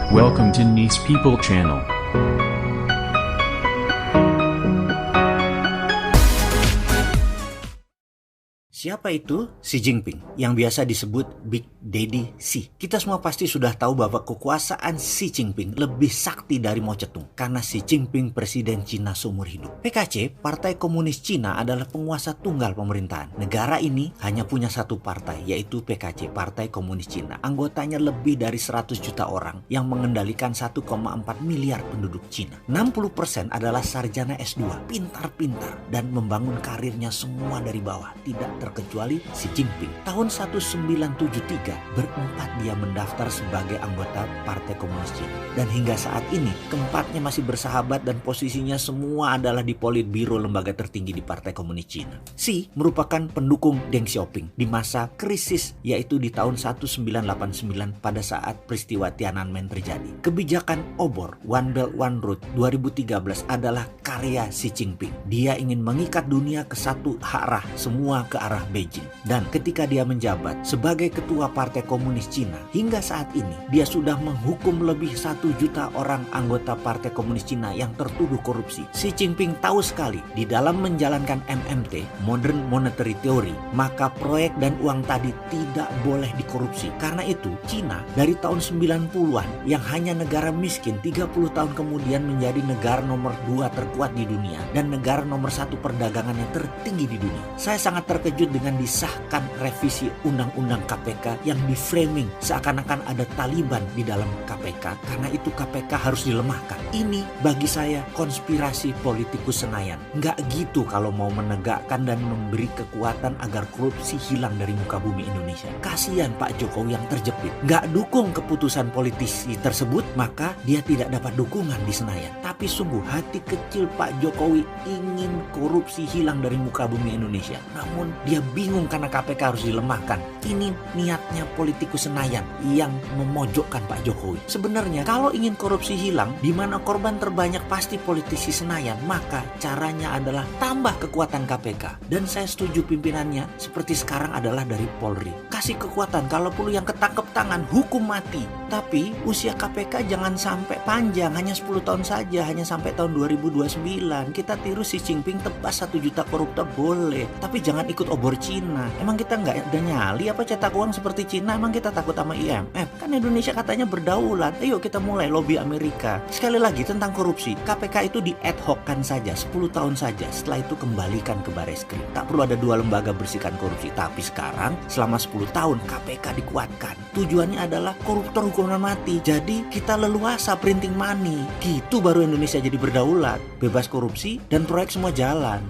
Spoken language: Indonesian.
Welcome to Nice People Channel. Siapa itu Xi Jinping yang biasa disebut Big Daddy Xi? Kita semua pasti sudah tahu bahwa kekuasaan Xi Jinping lebih sakti dari Mao Zedong karena Xi Jinping presiden Cina seumur hidup. PKC, Partai Komunis Cina, adalah penguasa tunggal pemerintahan. Negara ini hanya punya satu partai, yaitu PKC, Partai Komunis Cina. Anggotanya lebih dari 100 juta orang yang mengendalikan 1,4 miliar penduduk Cina. 60% adalah sarjana S2, pintar-pintar dan membangun karirnya semua dari bawah, tidak terkecuali Xi Jinping. Tahun 1973 berempat dia mendaftar sebagai anggota Partai Komunis Cina. Dan hingga saat ini keempatnya masih bersahabat dan posisinya semua adalah di Politbiro, lembaga tertinggi di Partai Komunis Cina. Xi merupakan pendukung Deng Xiaoping di masa krisis, yaitu di tahun 1989 pada saat peristiwa Tiananmen terjadi. Kebijakan obor One Belt One Road 2013 adalah karya Xi Jinping. Dia ingin mengikat dunia ke satu arah, semua ke arah Beijing. Dan ketika dia menjabat sebagai ketua Partai Komunis Cina, hingga saat ini dia sudah menghukum lebih 1 juta orang anggota Partai Komunis Cina yang tertuduh korupsi. Xi Jinping tahu sekali di dalam menjalankan MMT, Modern Monetary Theory, maka proyek dan uang tadi tidak boleh dikorupsi. Karena itu Cina dari tahun 90-an yang hanya negara miskin 30 tahun kemudian menjadi negara nomor 2 terkuat di dunia dan negara nomor 1 perdagangan yang tertinggi di dunia. Saya sangat terkejut dengan disahkan revisi Undang-Undang KPK yang diframing seakan-akan ada Taliban di dalam KPK. Karena itu KPK harus dilemahkan. Ini bagi saya konspirasi politikus Senayan. Nggak gitu kalau mau menegakkan dan memberi kekuatan agar korupsi hilang dari muka bumi Indonesia. Kasihan Pak Jokowi yang terjepit. Nggak dukung keputusan politisi tersebut, maka dia tidak dapat dukungan di Senayan. Tapi sungguh hati kecil Pak Jokowi ingin korupsi hilang dari muka bumi Indonesia. Namun dia bingung karena KPK harus dilemahkan. Ini niatnya politikus Senayan yang memojokkan Pak Jokowi. Sebenarnya kalau ingin korupsi hilang, di mana korban terbanyak pasti politisi Senayan, maka caranya adalah tambah kekuatan KPK. Dan saya setuju pimpinannya seperti sekarang adalah dari Polri. Kasih kekuatan, kalau perlu yang ketangkep tangan, hukum mati. Tapi usia KPK jangan sampai panjang, hanya 10 tahun saja, hanya sampai tahun 2029. Kita tiru Xi Jinping, tebas 1 juta koruptor boleh, tapi jangan ikut obor Cina. Emang kita nggak ada nyali apa cetak uang seperti Cina? Emang kita takut sama IMF? Kan Indonesia katanya berdaulat. Ayo kita mulai lobby Amerika. Sekali lagi tentang korupsi, KPK itu di ad hoc-kan saja 10 tahun saja. Setelah itu kembalikan ke Bareskrim. Tak perlu ada 2 lembaga bersihkan korupsi. Tapi sekarang selama 10 tahun KPK dikuatkan. Tujuannya adalah koruptor hukuman mati. Jadi kita leluasa printing money. Gitu baru Indonesia jadi berdaulat, bebas korupsi dan proyek semua jalan.